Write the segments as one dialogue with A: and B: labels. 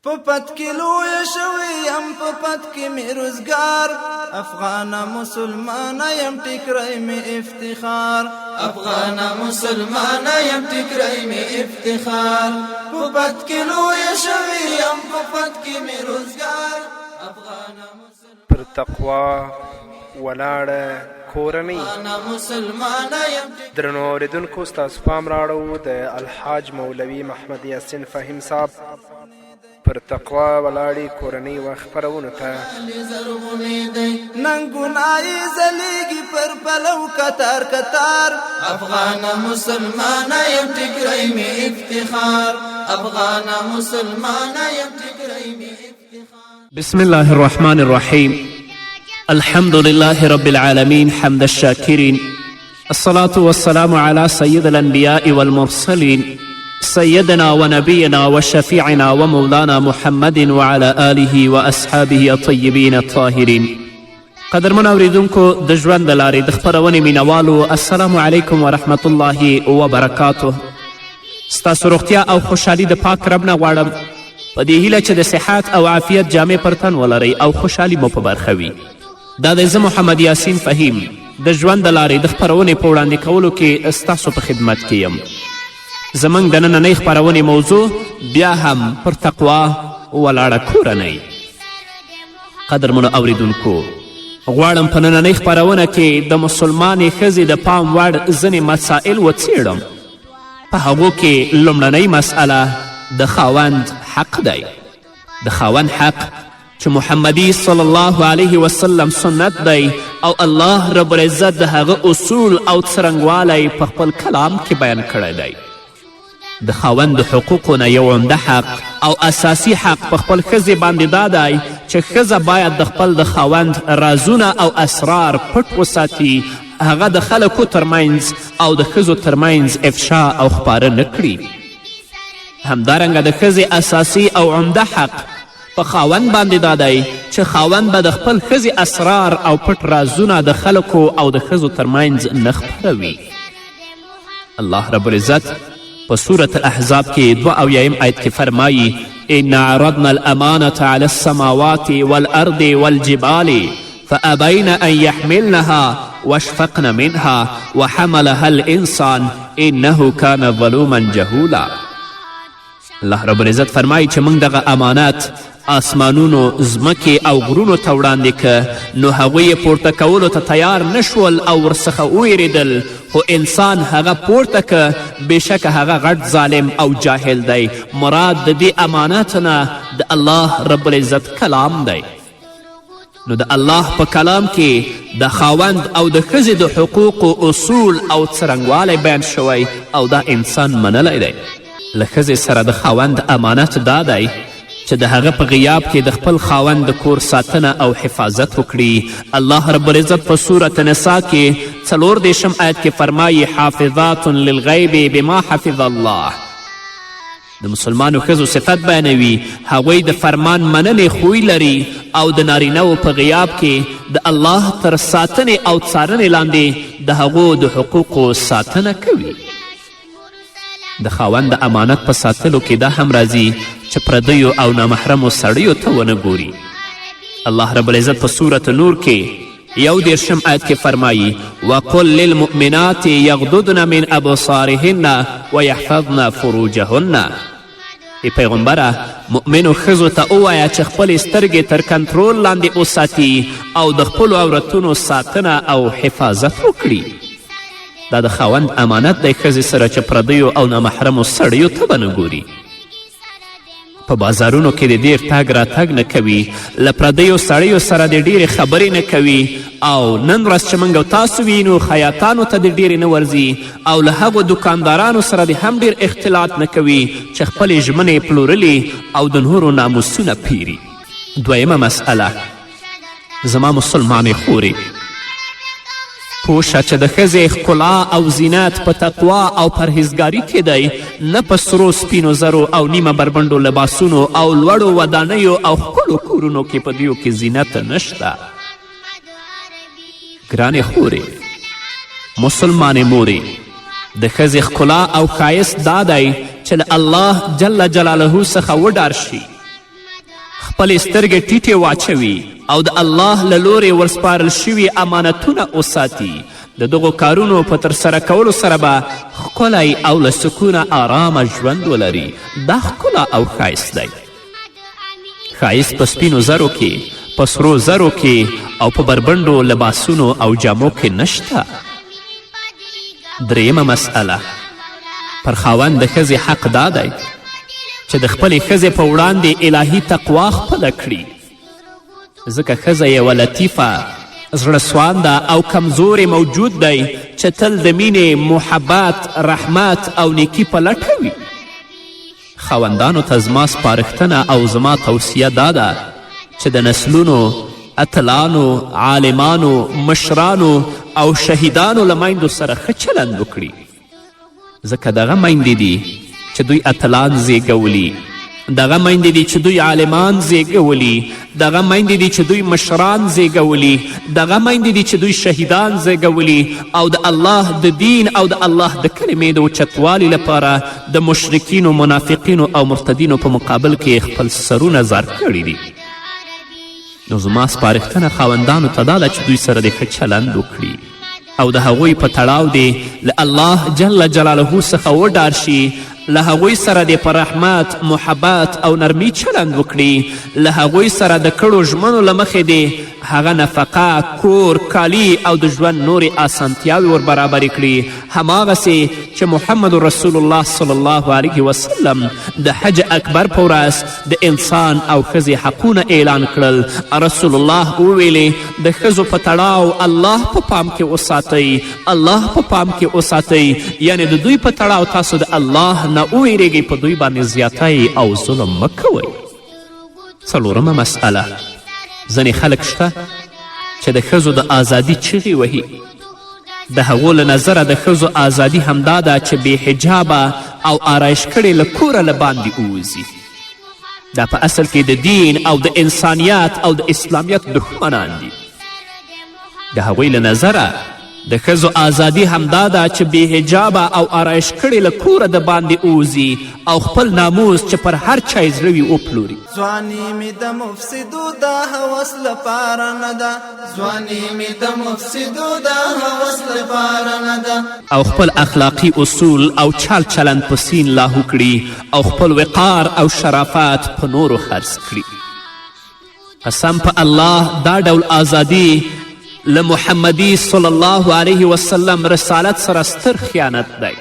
A: په پد کې لوی شوی یم په پد کې مې روزګار افغان مسلمان یم ټیکری مې افتخار افغان مسلمان یم ټیکری مې افتخار په پد کې لوی شوی یم په پد کې مې روزګار افغان مسلمان
B: پر تقوا ولاړه کورنۍ درنو اوریدونکو ستاسو پام راړو د الحاج مولوي محمد یاسین فهیم صاحب پر تقوا ولاړې کورنۍ و خپرونو ته
A: نن ګناهي زلیږي پر پلو کتار کتار افغان مسلمان یم ټیکری مې افتخار افغان مسلمان یم ټیکری مې افتخار.
C: بسم الله الرحمن الرحيم. الحمد لله رب العالمين حمد الشاكرين. الصلاة والسلام على سيد الأنبياء والمرسلين سيدنا ونبينا وشفيعنا ومولانا محمد وعلى آله وأصحابه الطيبين الطاهرين. قدرمن اوریدونکو د ژوند د لارې د خپرونې مینوالو السلام علیکم ورحمة الله وبرکاته. ستاسو روغتیا او خوشحالي د پاک رب نه غواړم په دې هیله چې د صحت او عافیت جامې پر تن ولرئ او خوشحالي مو په برخه وي. دا دی زه محمد یاسین فهیم د ژوند د لارې د خپرونې په وړاندې کولو کې ستاسو په خدمت کې یم. زموږ د نننۍ خپرونې موضوع بیا هم پر تقوا ولاړه کورنۍ. قدرمنو اوریدونکو غواړم په نننۍ خپرونه کې د مسلمانې ښځې د پام وړ ځینې مسائل وڅیړم. په هغو کې لومړنۍ مسئله د خاوند حق دی. د خاوند حق چې محمدي صلی الله علیه وسلم سنت دی او الله رب العزت د هغه اصول او څرنګوالی په خپل کلام کې بیان کړی دی. د خاوند د حقوقو نه یو عمده حق او اساسی حق په خپل ښځې باندې دا دی چې ښځه باید د خپل د خاوند رازونه او اسرار پټ وساتي، هغه د خلکو ترمنځ او د ښځو ترمنځ افشا او خپاره نه کړي. همدارنګه د ښځې اساسی او عمده حق په خاوند باندې دا دی چې خاوند به د خپل ښځې اسرار او پټ رازونه د خلکو او د ښځو ترمنځ نه خپروي. الله رب العزت په سورة الاحزاب کې 72 آیت کې فرمایي ان عرضنا الامانة على السماوات والارض والجبال فابين ان يحملنها واشفقن منها وحملها الانسان انه كان ظلوما جهولا. الله رب العزت فرمایي چې موږ دغه امانت آسمانونو ځمکې او غرونو ته وړاندې که نو هغوی یې پورته کولو ته تیار نشول او ورڅخه وویرېدل، خو انسان هغه پورته که بېشکه هغه غټ ظالم او جاهل دی. مراد د دې امانت نه د الله رب العزت کلام دی. نو د الله په کلام کې د خاوند او د ښځې د حقوقو اصول او څرنګوالی بیان شوی او دا انسان منلی دی. له ښځې سره د خاوند امانت دا دی چې د هغه په غیاب کې د خپل خاوند د کور ساتنه او حفاظت وکړي. الله رب العزت په سورة نساء کې 34 آیت کې فرمایي حافظات للغیب بما حفظ الله. د مسلمانو ښځو صفت بیانوي، هغوی د فرمان مننې خوی لري او د نارینهو په غیاب کې د الله تر ساتنې او څارنې لاندې د هغو د حقوقو ساتنه کوي. د خاوند د امانت په ساتلو کې دا هم راځي چې پردیو او نامحرمو سړیو ته ونه ګوري. الله رب العزت په سورة نور کې 11 آیت کې فرمایي وقل للمؤمنات یغضضن من ابصارهن ویحفظن فروجهن. ای پیغمبره مؤمنو ښځو ته ووایه چې خپلې سترګې تر کنترول لاندې وساتي او د خپلو عورتونو ساتنه او حفاظت وکړي. دا د خاوند امانت دی ښځې سره چې پردیو او نامحرمو سړیو ته به نه ګوري. په بازارونو کې د ډیر تګ راتګ نه کوي، له پردیو سړیو سره د ډیرې خبرې نه کوي او نن ورځ چې موږ تاسو وینو خیاطانو ته د ډیرې نه ورځي او له هغو دکاندارانو سره د هم ډیر اختلاط نه کوي چې خپلې ژمنې پلورلي او د نورو ناموسونه پیري. دویمه مسئله زما مسلمانې خورې پوشه چې د ښځې ښکلا او زینت په تقوا او پرهیزګاري کې دی، نه په سرو سپینو زرو او نیمه بربنډو لباسونو او لوړو ودانیو او ښکلو کورونو کې په دیو کې زینت نشته. ګرانې خورې مسلمانې مورې د ښځې ښکلا او ښایست دا دی چې له الله جل جلاله څخه وډار شي خپلې سترګې ټیټې واچوي او د الله له لورې ورسپارل شوي امانتونه وساتي. د دغو کارونو په ترسره کولو سره به ښکلی او له سکونه آرامه ژوند ولري. دا ښکلا او ښایست دی. ښایست په سپینو زرو کې، په سرو زرو کې او په بربنډو لباسونو او جامو کې نشته. درېیمه مسئله، پر خاوند د ښځې حق دا دی چې د خپلې ښځې په وړاندې الهي تقوا خپله کړي، ځکه ښځه یوه لطیفه، زړه سوانده او کمزورې موجود دی چې تل د مینې، محبت، رحمت او نیکي په لټه وي. خاوندانو ته زما سپارښتنه او زما توصیه دا ده چې د نسلونو، اتلانو، عالمانو، مشرانو او شهیدانو له میندو سره ښه چلند وکړي، ځکه دغه میندې دي چې دوی اتلان زیږولي، دغه میندې دي چې دوی عالمان زیږولي، دغه میندې دي چې دوی مشران زیږولي، دغه میندې دي چې دوی شهیدان زیږولي او د الله د دین او د الله د کلمې د اوچتوالي لپاره د مشرکینو، منافقینو او مرتدینو په مقابل کې خپل سرونه زار کړي دي. نو زما سپارښتنه خاوندانو ته دا ده چې دوی سره د ښه چلند وکړي او د هغوی په تړاو دی له الله جل جلاله څخه وډار شي، له هغوی سره د په رحمت، محبت او نرمی چلند وکړي، له هغوی سره د کړو ژمنو له مخې دی هغه نفقه، کور، کالی او د ژوند نورې اسانتیاوې ور برابرې کړي. هماغسې چې محمد رسول الله صلی الله علیه وسلم د حج اکبر په ورځ د انسان او ښځې حقونه اعلان کړل. رسول الله وویلې د ښځو په تړاو الله په پام کې وساتئ، الله په پام کې وساتئ، یعنې د دوی په تړاو تاسو د الله نه وویرېږئ، په دوی باندې زیاتی او ظلم مه کوئ. څلورمه مسئله، ځینې خلک شته چې د ښځو د ازادي چغې وهي. د هغو له نظره د ښځو ازادي همدا ده چې بې حجابه او آرایش کړې له کوره له باندې ووځي. دا په اصل کې د دین او د انسانیت او د اسلامیت دښمنان دي. د هغوی له نظره د ښځو ازادي همدا ده چې بې حجابه او آرایش کړې له کوره د باندې ووځي او خپل ناموس چې پر هر چا یې زړه وي وپلوري.
A: ځواني مې د مفسدو دا هوس لپاره نه ده، ځواني مې د مفسدو دا هوس لپاره نه ده،
C: او خپل اخلاقی اصول او چال چلند په سین لاهو کړي او خپل وقار او شرافت په نورو خرڅ کړي. قسم په الله دا ډول ازادي له محمدي صلی الله علیه وسلم رسالت سره ستر خیانت دی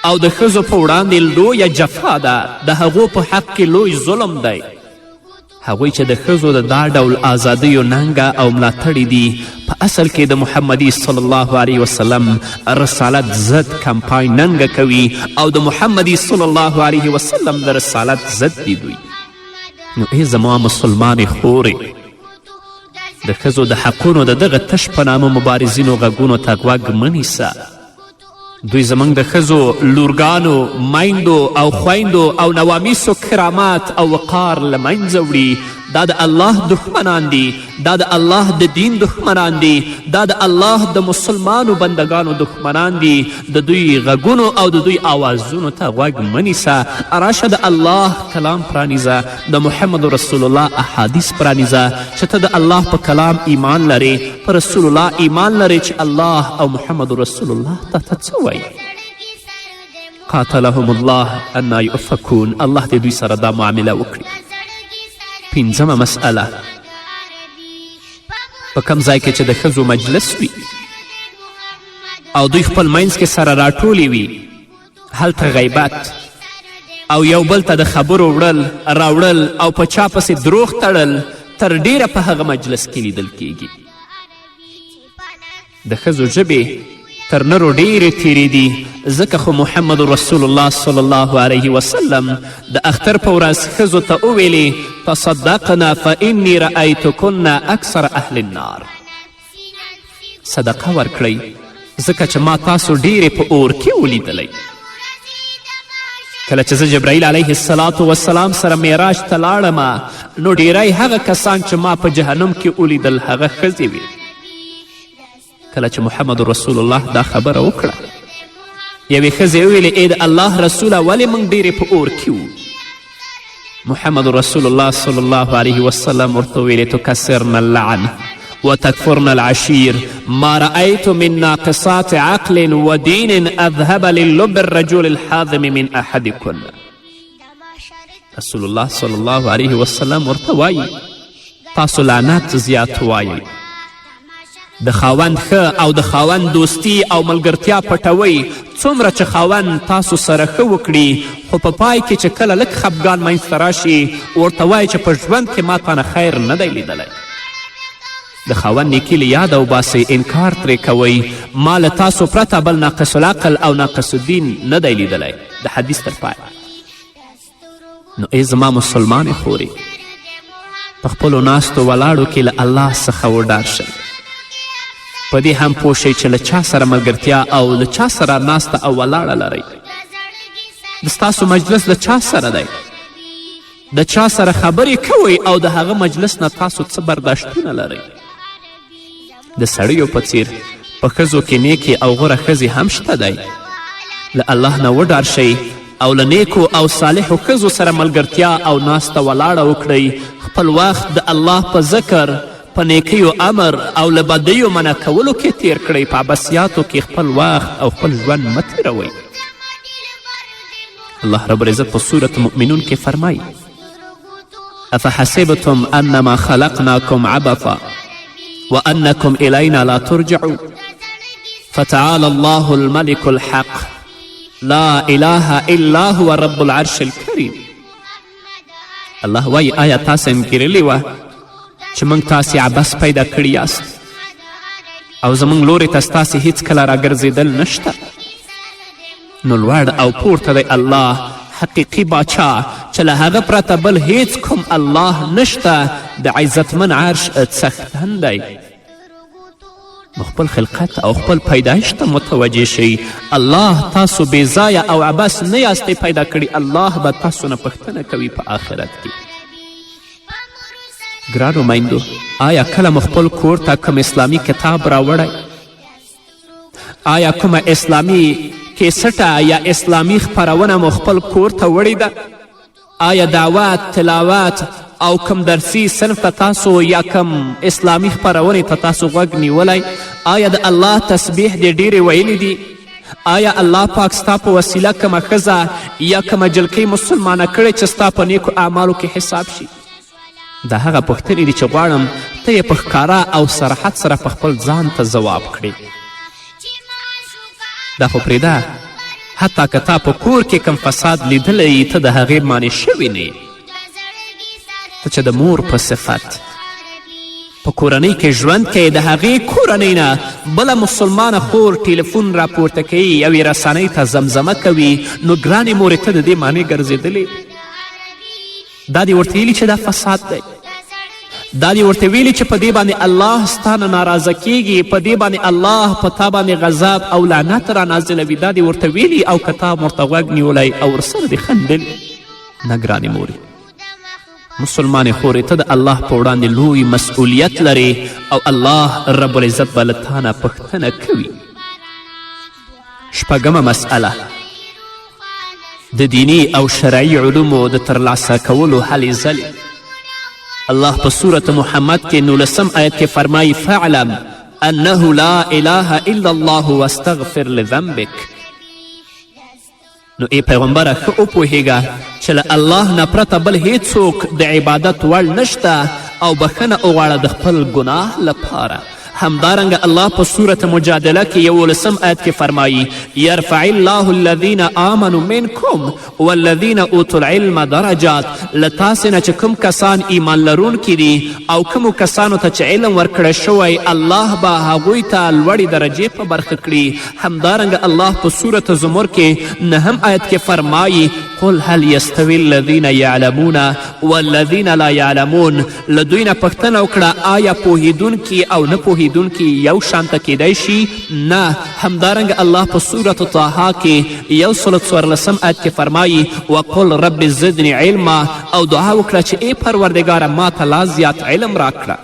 C: او د ښځو په وړاندې لویه جفا ده، د هغو په حق کې لوی ظلم دی. هغوی چې د ښځو د دا ډول ازادیو ننګه او ملاتړي دي په اصل کې د محمدي صلی الله علیه وسلم رسالت ضد کمپاین ننګه کوي او د محمدي صلی الله علیه وسلم د رسالت ضد دي دوی. نو ای زما مسلمانې خورې، د ښځو د حقونو د دغه تش په نامه مبارزینو غږونو ته غوږ مه نیسه. دوی زموږ د ښځو، لورګانو، میندو او خویندو او نوامیسو کرامات او وقار له منځه وړي. دا د الله دښمنان دي، دا د الله د دین دښمنان دي، دا د الله د مسلمانو بندگانو دښمنان دي. د دوی غږونو او د دوی آوازونو ته غوږ مه نیسه. راشه د الله کلام پرانیزه، د محمد رسول الله احادیث پرانیزه چې ته د الله په کلام ایمان لرې، په رسول الله ایمان لرې چې الله او محمد رسول الله ته څه وایي. قاتلهم الله انا یؤفکون. الله دې دوی سره دا معامله وکړي. پنځمه مسئله، په کم ځای کې چې د ښځو مجلس وي او دوی خپل منځ کې سره راټولې وي، هلته غیبت او یو بل ته د خبرو وړل راوړل او په چا پسې دروغ تړل تر ډیره په هغه مجلس کې لیدل کیږي. د ښځو ژبې تر نرو ډیرې تیرې دي، ځکه خو محمد رسول الله صلی الله علیه وسلم د اختر په ورځ ښځو ته وویلې تصدقنا فانی رأیتکن اکثر اهل النار. صدقه ورکړئ ځکه چې ما تاسو ډیرې په اور کې ولیدلی. کله چې زه جبرائیل علیه السلام سره معراج ته لاړم، نو ډیری هغه کسان چې ما په جهنم کې ولیدل هغه ښځې وې. کله چې محمد رسول الله دا خبره وکړه، یوې ښځې وویلې ای د الله رسوله ولې موږ ډیرې په اور کې وو؟ محمد رسول الله صلی الله علیه وسلم ورته ویلې تکسرن اللعن وتكفرن العشير ما رأيت من ناقصات عقل ودين أذهب للب الرجل الحاذم من أحدكن. رسول الله صلی الله علیه وسلم ورته وایي تاسو لعنت زیات وایئ، د خاوند ښه او د خاوند دوستی او ملګرتیا پټوئ. څومره چې خاوند تاسو سره ښه وکړي خو په پای کې چې کله لږ خفګان منځته راشي ورته وایي چې په ژوند کې ما تانه خیر نه دی لیدلی. د خاوند نیکي له یاده وباسئ، انکار ترې کوئ. ما له تاسو پرته بل ناقص العقل او ناقص الدین نه دی لیدلی. د حدیث تر پای. نو ای زما مسلمانې خورې، په خپلو ناستو ولاړو کې له الله څخه وډار شئ. په دې هم پوه شئ چې له چا سره ملګرتیا او له چا سره ناسته او ولاړه لرئ. د ستاسو مجلس د چا سره دی؟ د چا سره خبرې کوئ او د هغه مجلس نه تاسو څه برداشتونه لرئ؟ د سړیو په څیر په ښځو کې نیکې او غوره ښځې هم شته دی. له الله نه وډار شئ او له نیکو او صالحو ښځو سره ملګرتیا او ناسته ولاړه وکړئ. خپل وخت د الله په ذکر، په نیکیو امر او له بدیو منع کولو کې تیر کړئ. په عباسیاتو کې خپل وخت او خپل ژوند مه تیروئ. الله رب العزت په سورة مؤمنون کې فرمایي افحسبتم انما خلقناكم عبثا وانكم الینا لا ترجعون فتعالى الله الملك الحق لا اله الا هو رب العرش الكريم. الله وایي آیا تاسې انګیرلې وه چې موږ تاسې عبث پیدا کړي یاست او زموږ لورې ته ستاسې هیڅکله راګرځېدل نشته؟ نو لوړ او پورته دی الله، حقیقي باچا چې له هغه پرته بل هیڅ کوم الله نشته، د عزتمن عرش څښتن دی. نو خپل خلقت او خپل پیدایش ته متوجه شئ. الله تاسو بې ځایه او عبث نه یاستئ پیدا کړي. الله به تاسو نه پوښتنه کوي په آخرت کې. ګرانو میندو، آیا کله مو خپل کور ته کوم اسلامي کتاب راوړی؟ آیا کومه اسلامي کیسټه یا اسلامي خپرونه مو خپل کور ته وړې ده؟ آیا دعوت، تلاوت او کم درسي صنف ته تاسو یا کم اسلامي خپرونې ته تاسو غوږ نیولی؟ آیا د الله تسبیح دې ډیرې ویلي دي؟ آیا الله پاک ستا په وسیله کومه ښځه یا کومه جلکۍ مسلمانه کړې چې ستا په نیکو اعمالو کې حساب شي؟ دا هغه پوښتنې دي چې غواړم ته یې په ښکاره او صراحت سره په خپل ځان ته ځواب کړې. دا خو پرېږده، حتی که تا په کور کې کم فساد لیدلی ته د هغې مانع شوي نه یې. ته چې د مور په صفت په کورنۍ کې ژوند کوي، د هغې کورنۍ نه بله مسلمانه خور ټلیفون راپورته کوي او یې رسنۍ ته زمزمه کوي، نو ګرانې مورې ته د دې معنی ګرځېدلې؟ دا دې ورته ویلي چې دا فساد دی؟ دا دې ورته ویلي چې په دې باندې الله ستا نه ناراضه کیږي، په دې باندې الله په تا باندې غضب او لعنت را نازلوي؟ دا دې ورته ویلي او که تا ورته غوږ نیولی او ورسره دې خندل؟ نه ګرانې مورې، مسلمانې خورې، ته د الله په وړاندې لوی مسئولیت لرې او الله رب العزت به له تا نه پوښتنه کوي. شپږمه مسئله، د دینی او شرعي علومو د ترلاسه کولو هلې ځلې. الله په سورة محمد کې 19 آیت کې فرمایي فاعلم انه لا اله الا الله واستغفر لذنبک. نو ای پیغمبره ښه وپوهیږه چې له الله نه پرته بل هیڅوک د عبادت وړ نشته او بخښنه وغواړه د خپل ګناه لپاره. همدارنګه الله په سورة مجادله کې 11 آیت کې فرمایي یرفع الله الذین آمنوا منکم والذین اوتوا العلم درجات. له تاسې نه چې کوم کسان ایمان لرونکي دي او کومو کسانو ته چې علم ورکړی شوی، الله به هغوی ته لوړې درجې په برخه کړي. همدارنګه الله په سورة زمر کې 9 آیت کې فرمایي قل هل یستوي الذین یعلمون والذین لا یعلمون. له دوی نه پوښتنه وکړه آیا پوهیدونکي او نه پوهیدونکي یو شانته کیدی شي؟ نه. همدارنګه الله په سورة طه کې 114 آیت کې فرمایي وقل رب زدنی علما، او دعا وکړه چې ای پروردګاره ما ته لا زیات علم راکړه.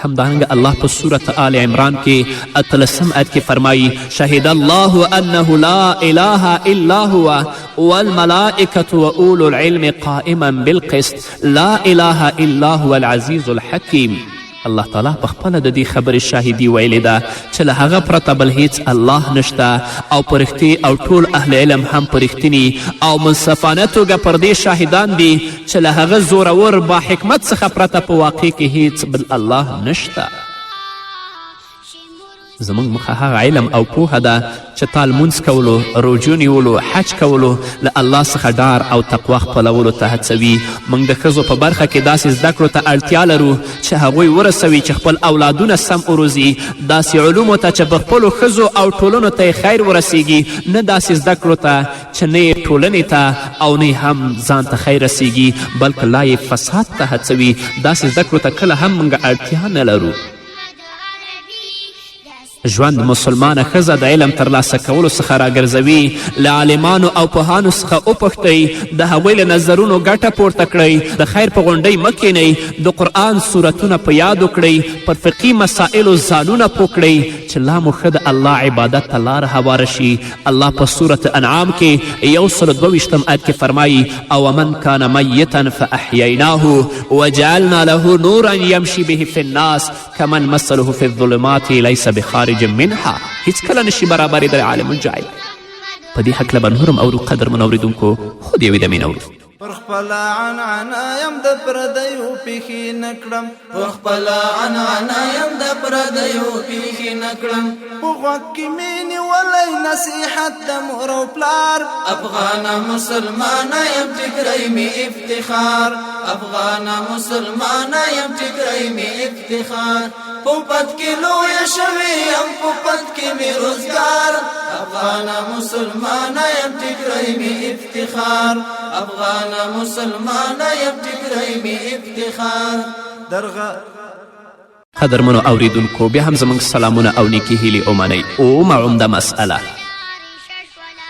C: همدارنګه الله په صورت آل عمران کې 13 آیت کې فرمایي شهد الله انه لا اله الا هو والملائکة واولو العلم قائما بالقسط لا اله الا هو العزیز الحکیم. الله تعالی په خپله د دې خبرې شاهدي ویلې ده چې له هغه پرته بل هیڅ الله نشته او په رښتې او ټول اهل علم هم په رښتیني او منصفانه توګه پر دې شاهدان دي چې له هغه زورور با حکمت څخه پرته په واقع کې هیڅ بل الله نشته. زموږ مخه هغه علم او پوهه ده چې تا لمونځ کولو، روژو نیولو، حج کولو، له الله څخه ډار او تقوا خپلولو ته هڅوي. موږ د ښځو په برخه کې داسې زده کړو ته اړتیا لرو چې هغوی ورسوي چې خپل اولادونه سم وروزي، داسې علومو ته چې په خپلو ښځو او ټولنو ته یې خیر ورسیږي، نه داسې زده کړو ته چې نه یې ټولنې ته او نه هم ځان ته خیر رسیږي بلکې لا یې فساد ته هڅوي. داسې زده کړو ته کله هم موږ اړتیا نه لرو. ژوند مسلمانه ښځه د علم ترلاسه کولو څخه راګرځوي. له عالمانو او پوهانو څخه وپوښتئ، د هغوی له نظرونو ګټه پورته کړئ، د خیر په غونډۍ مه کښېنئ، د قرآن سورتونه په یاد وکړئ، پر فقهي مسائلو ځانونه پوه کړئ چې لا مو ښه د الله عبادت ته لاره هواره شي. الله په صورت انعام کې 122 آیت کې فرمایي او من کان میتا فاحییناه وجعلنا له نورا یمشي به فی الناس کمن مثله فی الظلمات لیس بخارج منها. هیڅ کله نشي برابرېدلی عالم الجاهل. په دې هکله به نور هم اورو قدرمن اورېدونکو، خو د یوې دمې نه اورو.
A: پر خپله عنعنه یم د پردیو پیښې نه کړم، پر خپله عنعنه یم د پردیو پیښې نه کړم، په غوږ کې مې نیولی نصیحت د مور او پلار، افغانه مسلمانه یم ټیکری مې افتخار، افغانه مسلمانه یم ټیکری مې افتخار، په پد کې لویه شوې یم په پد کې مې روزګار، افغانه مسلمانه یم ټیکری مې افتخار، افغانه مسلمانه یم ټیکری مې افتخار.
C: قدرمنو اوریدونکو، بیا هم زموږ سلامونه او نیکې هیلې ومنئ. اومه عمده مسئله،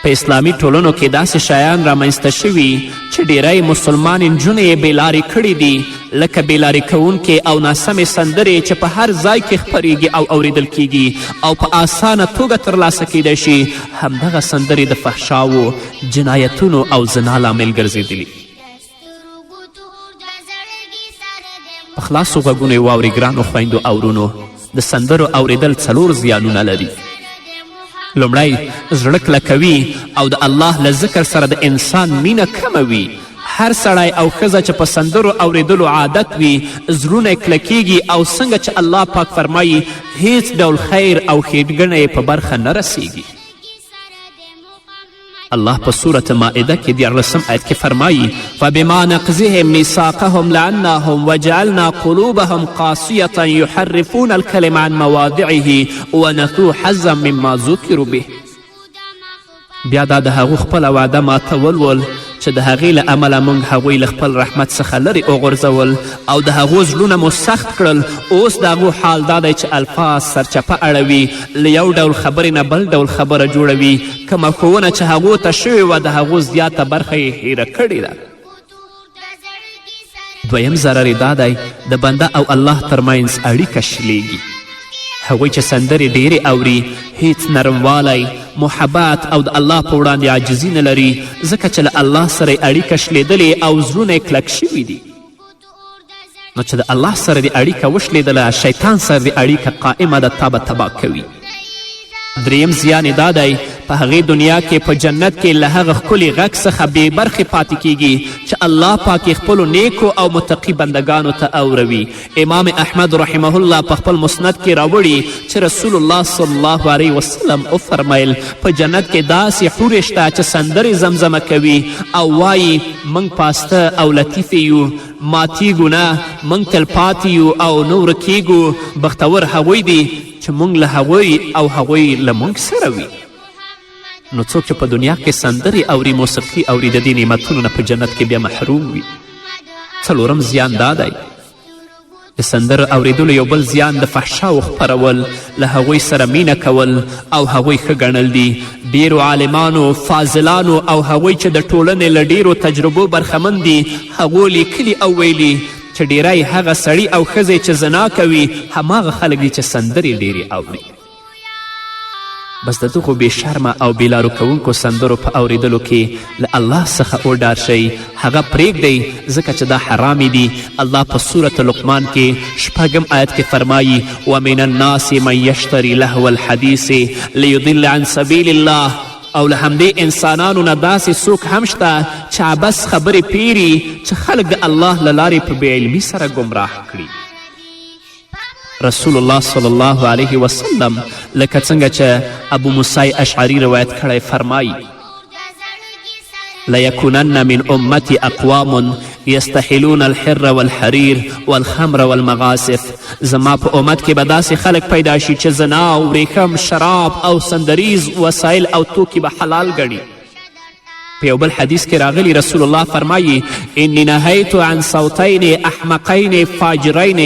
C: په اسلامي ټولنو کې داسې شیان رامنځته شوي چې ډیری مسلمان نجونې یې بېلارې کړي دي، لکه بېلارې کوونکې او ناسمې سندرې چې په هر ځای کې خپریږي او اوریدل کیږي او په اسانه توګه ترلاسه کیدی شي. همدغه سندرې د فحشاو، جنایتونو او زنا لامل ګرځېدلي. په خلاصو غوږونو یې واورئ ګرانو خویندو او ورونو، د سندرو اوریدل 4 زیانونه لري. لومړی، زړه کلکوي او د الله له ذکر سره د انسان مینه کموي. هر سړی او ښځه چې په سندرو اوریدلو عادت وي، زړونه یې کلکیږي او څنګه چې الله پاک فرمایي هیڅ ډول خیر او ښېګڼه یې په برخه نه رسیږي. الله په صورت مائده کې 14 آیت کې فرمایي فبما نقضهم میثاقهم لعناهم وجعلنا قلوبهم قاسیة یحرفون الکلم عن مواضعه ونسوا حظا مما ذکروا به. بیا دا د هغو خپله وعده ماتول ول چې د هغې له امله موږ هغوی له خپل رحمت څخه لرې وغورځول او د هغو زړونه مو سخت کړل. اوس د هغو حال دا دی چې الفاظ سرچپه اړوي، له یو ډول خبرې نه بل ډول خبره جوړوي. کومه ښوونه چې هغو ته شوې وه د هغو زیاته برخه یې هیره کړې ده. دویم ضرر دا دی د بنده او الله ترمنځ اړیکه شلیږي. هغوی چې سندرې ډیرې اوري هیڅ نرموالی، محبت او د الله په وړاندې عاجزي نه لري، ځکه چې له الله سره یې اړیکه شلیدلې او زړونه یې کلک شوي دي. نو چې د الله سره دې اړیکه وشلیدله، شیطان سره دې اړیکه قائمه ده، تا به تباه کوي. دریم زیان دا دی په هغې دنیا کې په جنت کې له هغه ښکلي غږ څخه بې برخې پاتې کیږي چې الله پاک یې خپلو نیکو او متقي بندګانو ته اوروي. امام احمد رحمه الله په خپل مسند کې راوړي چې رسول الله صلی الله علیه وسلم وفرمیل په جنت کې داسې حورې شته چې سندرې زمزمه کوي او وایي موږ پاسته او لطیفې یو، ماتیږو نه، موږ تلپاتې یو او نه ورکیږو. بختور هغوی دي چې موږ له هغوی او هغوی له موږ سره وي. نو څوک چې په دنیا کې سندرې اوري، موسیقي اوري، د دې نعمتونو نه په جنت کې بیا محروم وي. څلورم زیان دا دی د سندرو اوریدلو یو بل زیان د فحشاو خپرول، له هغوی سره مینه کول او هغوی ښه ګڼل دي. ډیرو عالمانو، فاضلانو او هغوی چې د ټولنې له ډیرو تجربو برخمن دي، هغو لیکلي او ویلي چې ډیری هغه سړي او ښځې چې زنا کوي هماغه خلک دي چې سندرې ډیرې اوري. بس د دغو بې شرمه او بېلارو کوونکو سندرو په اوریدلو کې له الله څخه وډار شئ، هغه پرېږدئ ځکه چې دا حرامې دي. الله په صورت لقمان کې 6 آیت کې فرمایي ومن الناس من یشتری لهو الحدیث لیضل عن سبیل الله، او له همدې انسانانو نه داسې څوک هم شته چې عبس خبرې پیري چې خلک د الله له لارې په بېعلمي سره ګمراه کړي. رسول الله صلی الله علیه وسلم لکه څنګه چې ابو موسی اشعری روایت کړی فرمایي لیکونن من امتی اقوام یستحلون الحر والحریر والخمر والمغاصف، زما په امت کې به داسې خلک پیدا شي چې زنا او ورېښم، شراب او سندریز وسایل او توکي به حلال ګڼي. په یو بل حدیث کې راغلی رسول الله فرمایي انی نهیت عن صوتین احمقین فاجرین،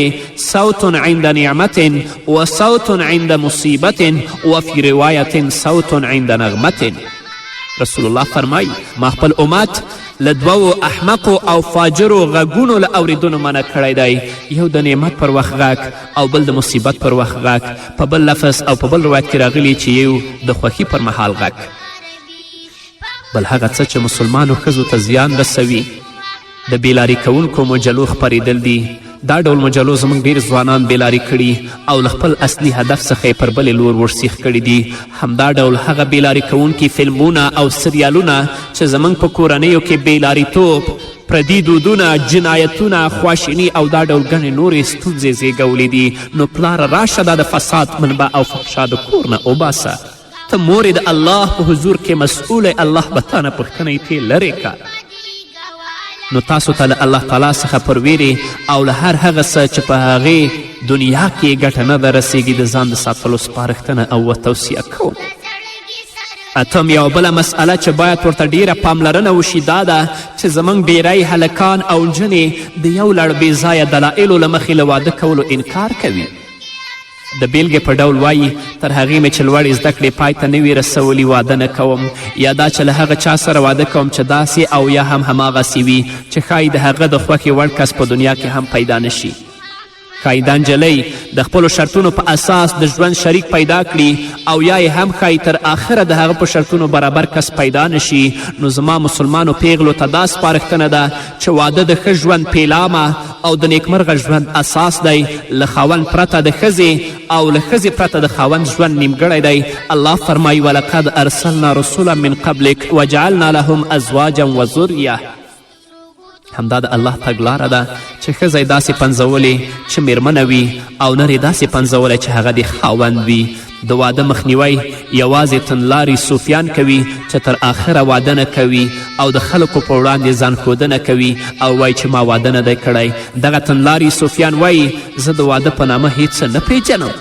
C: صوت عند نعمت و صوت عند مصیبت و فی روایت صوت عند نغمت. رسول الله فرمایي ما خپل امت له دوو احمقو او فاجرو غږونو له اوریدونو منع کړی دی، یو د نعمت پر وخت غږ او بل د مصیبت پر وخت غږ. په بل لفظ او په بل روایت کې راغلی چې یو د خوښي پر مهال غږ. بل هغه څه چې مسلمانو ښځو ته زیان رسوي د بېلاري کوونکو مجلو خپرېدل دي. دا ډول مجلو زموږ ډېر ځوانان بېلاري کړي او له خپل اصلي هدف څخه یې پر بلې لور ورسیخ کړي دي. همدا ډول هغه بېلاري کوونکي فلمونه او سریالونه چې زموږ په کورنیو کې بېلاریتوب، پردي دودونه، جنایتونه، خواشیني او دا ډول ګڼې نورې ستونزې زیږولې دي. نو پلاره راشه دا د فساد منبع او فحشا د کور نه وباسه. ته مورې د الله په حضور کې مسئوله، الله به تا نه پوښتنه ترې لرې که. نو تاسو ته له الله تعالی څخه پر ویرې او له هر هغه څه چې په هغې دنیا کې ګټه نه ده رسیږي د ځان د ساتلو سپارښتنه او توصیه کوم. اتم یو بله مسئله چې باید ورته ډیره پاملرنه وشي دا ده چې زموږ ډیری هلکان او نجونې د یو لړ بې ځایه دلایلو له مخې له واده کولو انکار کوي. د بیلګې په ډول وایي تر هغې مې چې لوړې زده کړې پای ته نه وي رسولي واده نه کوم، یا دا چې له هغه چا سره واده کوم چې داسې او یا هم هماغسې وي چې ښایي د هغه د خوښې وړ کس په دنیا کې هم پیدا نشي. ښایي دا نجلۍ د خپلو شرطونو په اساس د ژوند شریک پیدا کړي او یا یې هم ښایي تر آخره د هغه په شرطونو برابر کس پیدا نشي. نو زما مسلمانو پیغلو ته دا سپارښتنه ده چې واده د ښه ژوند پیلامه او د نیکمرغه ژوند اساس دی. له خاوند پرته د ښځې او له ښځې پرته د خاوند ژوند نیمګړی دی. الله فرمایي ولقد ارسلنا رسولا من قبلک وجعلنا لهم ازواجا وذریه. همدا د الله تګلاره ده چې ښځه یې داسې پنځولې چې میرمنه وي او نر یې داسې پنځولی چې هغه د خاوند وي. د واده مخنیوی یوازې تنلاري صوفیان کوي چې تر آخره واده نه کوي او د خلکو په وړاندې ځان ښودنه کوي او وایي چې ما واده نه دی کړی. دغه تنلاري صوفیان وایي زه د واده په نامه هیڅ نه پیژنم.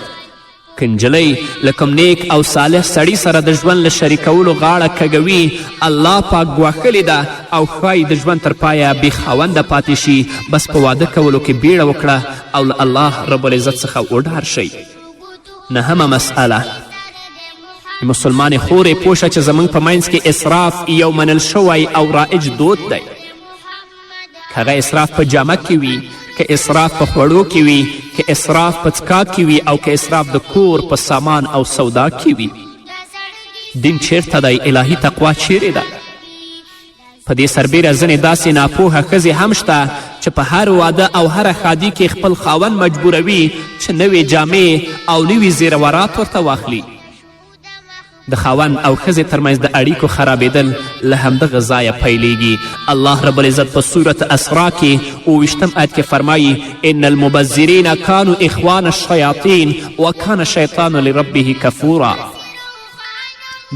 C: که نجلۍ له کوم نیک او صالح سړي سره د ژوند له شریکولو غاړه کږوي الله پاک ګواښلې ده او ښایي د ژوند تر پایه بې خاونده پاتې شي. بس په واده کولو کې بیړه وکړه او له الله رب العزت څخه وډار شئ. نهمه مسئله مسلمانې خورې پوه شه چې زموږ په منځ کې اسراف یو منل شوی او رایج دود دی. که هغه اسراف په جامه کې وي، که اسراف په خوړو کې وي، که اسراف په څکاک کې وي او که اسراف د کور په سامان او سودا کې وي. دین چیرته دی؟ الهي تقوا چیرې ده؟ په دې سربیره ځینې داسې ناپوهه ښځې هم شته چې په هر واده او هره ښادي کې خپل خاوند مجبوروي چې نوې جامې او نوي زیرورات ورته واخلي. د خاوند او ښځې ترمنځ د اړیکو خرابېدل له همدغه ځایه پیلیږي. الله رب العزت په صورت اسراء کې 28 آیت کې فرمایي ان المبذرین کانوا اخوان الشیاطین وکان الشیطان لربه کفورا.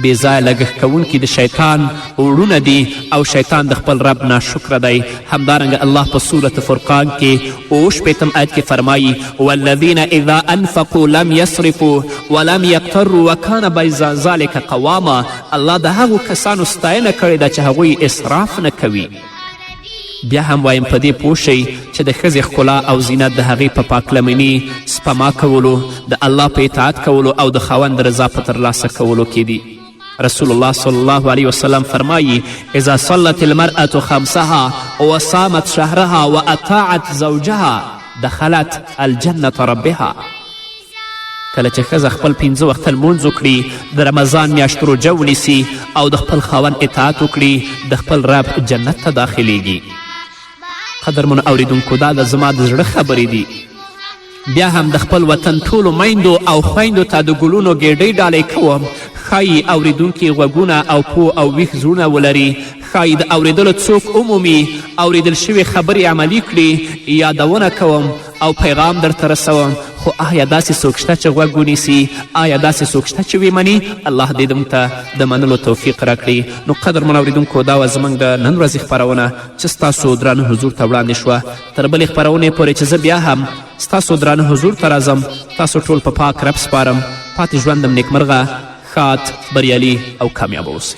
C: بې ځایه لګښت کوونکي د شیطان وړونه دي او شیطان د خپل رب ناشکره دی. همدارنګه الله په صورت فرقان کې 28 آیت کې فرمایي والذین اذا انفقوا لم یسرفوا ولم یقتروا وکان بین ذلک قواما. الله د هغو کسانو ستاینه کړې ده چې هغوی اسراف نه کوي. بیا هم وایم په دې پوه شئ چې د ښځې ښکلا او زینت د هغې په پاکلمني سپما کولو، د الله په اطاعت کولو او د خاوند رضا په ترلاسه کولو کې دي. رسول الله صلی الله علیه وسلم فرمایی اذا صلت المرأة خمسها وصامت شهرها واطاعت زوجها دخلت الجنة ربها. کله چې ښځه خپل 5 وخته لمونځ وکړي، د رمضان میاشت روژه ونیسي او د خپل خاوند اطاعت وکړي، د خپل رب جنت ته داخلیږي. قدرمنو اوریدونکو، دا د زما د زړه خبرې دي. بیا هم د خپل وطن ټولو میندو او خویندو ته د ګلونو ګېډۍ ډالۍ کوم. ښایي اوریدونکي غوږونه او پوه او ویښ زړونه ولري، ښایي د اوریدلو څوک عمومي اوریدل شوي خبرې عملي کړي. یادونه کوم او پیغام درته رسوم، خو آیا داسې څوک شته چې غوږ ونیسي؟ آیا داسې څوک شته چې ومني؟ الله دې موږ ته د منلو توفیق راکړي. نو قدرمنو اوریدونکو، دا وه زموږ د نن ورځې خپرونه چې ستاسو درانه حضور ته وړاندې شوه. تر بلې خپرونې پورې چې زه بیا هم ستاسو درانه حضور ته راځم، تاسو ټول په پاک رب سپارم. پاتې ژوندم نیکمرغه، ښاد، بریالي او کامیابه اوسئ.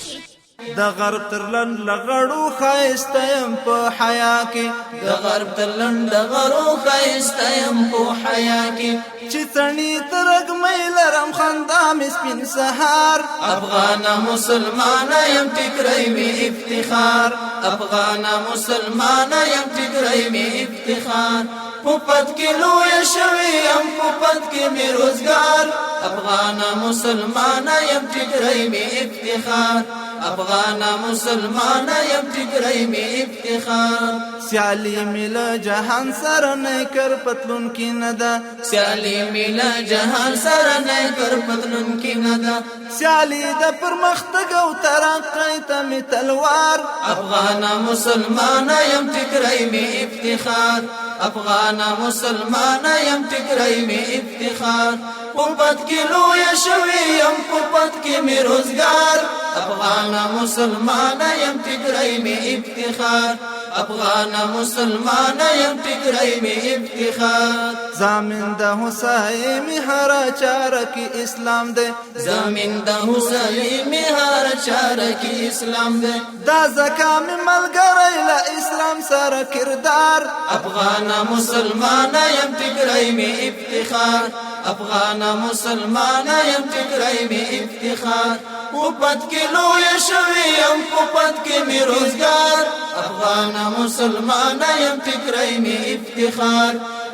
A: د غرب تر لنډ لغړو ښایسته یم په حیا کې، د غرب تر لنډ لغړو ښایسته یم په حیا کې، چې څڼې ترږمۍ لرم خندا مې سپین سهار. افغانه مسلمانه یم ټیکری مې افتخار، افغانه مسلمانه یم ټیکری مې افتخار. په پد کې لویه شوې یم، په پد کې مې روزګار. افغانه مسلمانه یم ټیکری مې افتخار، افغانه مسلمانه یم ټیکری مې افتخار. سیالي مې له جهان سره نیکر پتلون کې نه ده، سیالي مې له جهان سره نیکر پتلون کې نه ده. سیالي د پرمختګ او ترقۍ ته مې تلوار. افغانه مسلمانه یم ټیکری مې افتخار، افغانه مسلمانه یم ټیکری مې افتخار. په پد کې لویه شوې یم، په پد کې مې روزګار. افغانه مسلمانه یم ټیکری مې افتخار، افغانه مسلمانه یم ټیکری مې افتخار. زامن د حسینی هر چاره کې اسلام دی، زامن د حسینی هر چاره کې اسلام دی. دا زکا مې ملګری له اسلام سره کردار. افغانه مسلمانه یم ټیکری مې افتخار، افغانه مسلمانه یم ټیکری مې افتخار. په پد کې لویه شوې یم، په پد کې مې روزګار. افغانه مسلمانه یم ټیکری مې افتخار،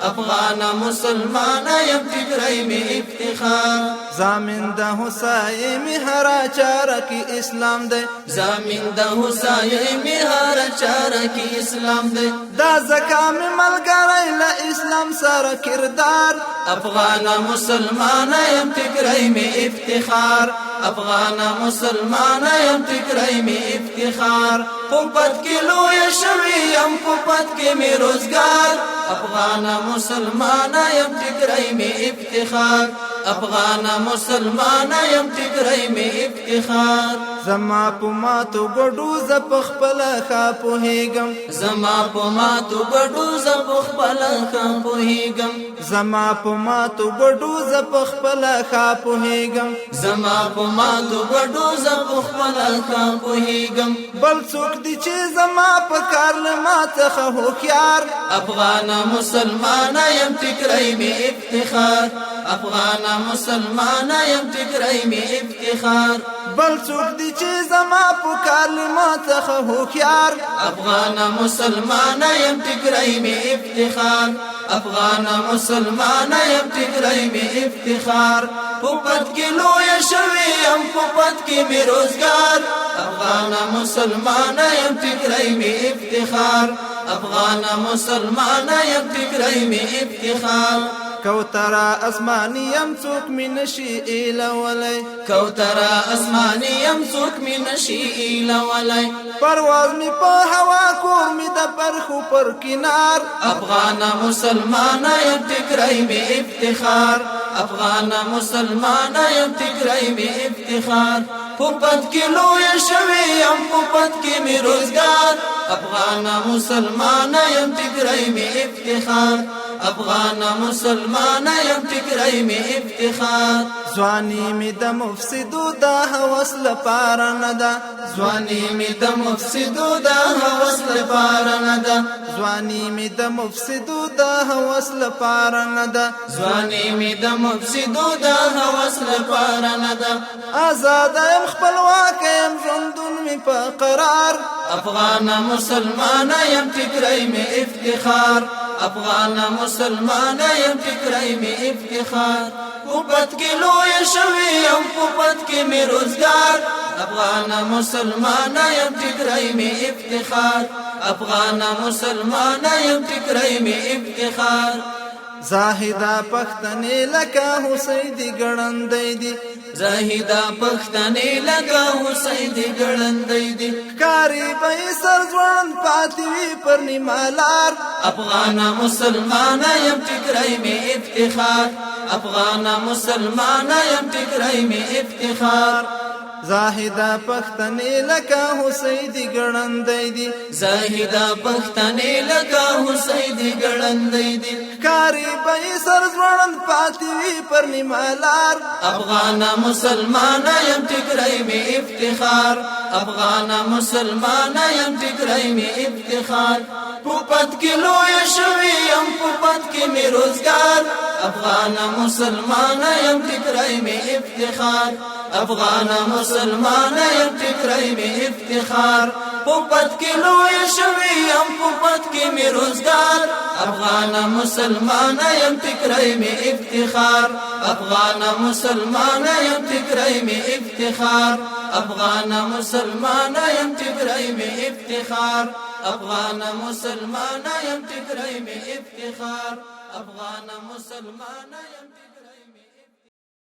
A: افغانه مسلمانه یم ټیکری مې افتخار. زامن د حسینی هر چاره کې اسلام دی، زامن د حسینی هر چاره کې اسلام دی. دا زکا مې ملګری له اسلام سره کردار. افغانه مسلمانه یم ټیکری مې افتخار، افغانه مسلمانه یم ټیکری مې افتخار. په پد کې لویه شوې یم، په پد کې مې روزګار. افغانه مسلمانه یم ټیکری مې افتخار، افغانه مسلمانه یم ټیکری مې افتخار. زما په ماتو ګډو زه په خپله ښه پوهېږم، زما په ماتو ګډو زه په خپله ښه پوهېږم، زما په ماتو ګډو زه په خپله ښه پوهېږم، زما په ماتو ګډو زه په خپله ښه پوهېږم. بل څوک دی چې زما په کار له ما څخه هوښیار. افغانه مسلمانه یم ټیکری مې افتخار، افغانه مسلمانه یم ټیکری مې افتخار. بل څوک دی چې زما په کار له ما څخه هوښیار. افغانه مسلمانه یم ټیکری مې افتخار، افغانه مسلمانه یم ټیکری مې افتخار. په پد کې لویه شوې یم، په پد کې مې روزګار. افغانه مسلمانه یم ټیکری مې افتخار، افغانه مسلمانه یم ټیکری مې افتخار. کوتره اسماني یم څوک مې نشي ایلولی، کوتره اسماني یم څوک مې نشي ایلولی. پرواز مې په هوا کور مې د پرخو پر کنار. افغانه مسلمانه یم ټیکری مې افتخار، افغانه مسلمانه یم ټیکری مې افتخار. په پد کې لویه شوې یم، په پد کې مې روزګار. افغانه مسلمانه یم ټیکری مې افتخار، افغان مسلمان یم ټکرای می افتخار ځواني می د مفسدو د هوس لپاره نه ده ځواني می د مفسدو د هوس لپاره نه ده ځواني می د مفسدو د هوس لپاره نه ده ځواني می د مفسدو د هوس لپاره نه ده آزاد یم خپلواک یم ژوندون می په قرار افغان مسلمان یم ټکرای می افتخار افغان مسلمان یم ټکرای می افتخار پوپت کې لوی شوی یم پوپت کې می روزګار افغان مسلمان یم ټکرای می افتخار افغان مسلمان یم ټکرای می افتخار زاهدا پښتنې لکه حسین ګړندې دي زاهدا پښتنې لکه حسین ګړندې دي کاری به سر ځوان پاتې پر نیمالار افغان مسلمان یم ټکرای می افتخار افغان مسلمان یم ټکرای می افتخار زاهدا پښتنې لکه حسین ګړندې دي زاهدا پښتنې لکه حسین ګړندې دي کاری به سر ځوان پاتې پر نیمالار افغان مسلمان یم ټکرای می افتخار افغان مسلمان یم ټکرای می افتخار پوپت کې لوی شوی یم پوپت کې می روزګار افغان مسلمان یم ټکرای می افتخار افغان مسلمان یم ټکرای می افتخار پوپت کې لوی شوی یم پوپت کې می روزګار افغان مسلمان یم ټکرای می افتخار افغان مسلمان یم ټکرای می افتخار افغان مسلمان یم ټکرای می افتخار افغان مسلمان یم ټکرای می افتخار افغان مسلمان یم